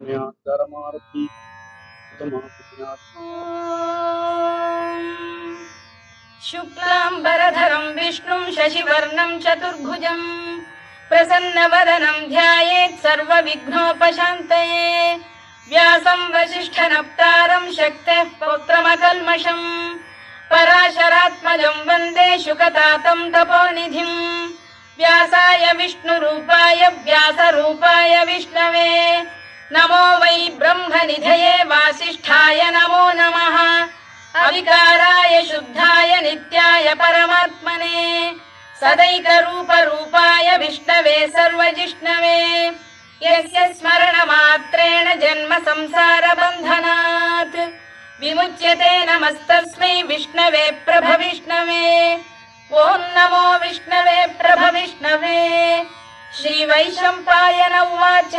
पुण्यात्तरमारती शुक्लाम्बरधरं विष्णुं शशिवर्णं चतुर्भुजं प्रसन्नवदनं ध्यायेत् सर्वविघ्नोपशान्तये व्यासं वसिष्ठनप्तारं शक्तेः पौत्रमकल्मषं पराशरात्मजं वन्दे शुकतातं तपोनिधिं व्यासाय विष्णुरूपाय व्यासरूपाय विष्णवे नमो वै ब्रह्मनिधये वासिष्ठाय नमो नमः अविकाराय शुद्धाय नित्याय परमात्मने सदैकरूपरूपाय विष्णवे सर्वजिष्णवे यस्य स्मरणमात्रेण जन्म संसारबन्धनात् विमुच्यते नमस्तस्मै विष्णवे प्रभविष्णवे ॐ नमो विष्णवे प्रभविष्णवे श्रीवैशम्पायन उवाच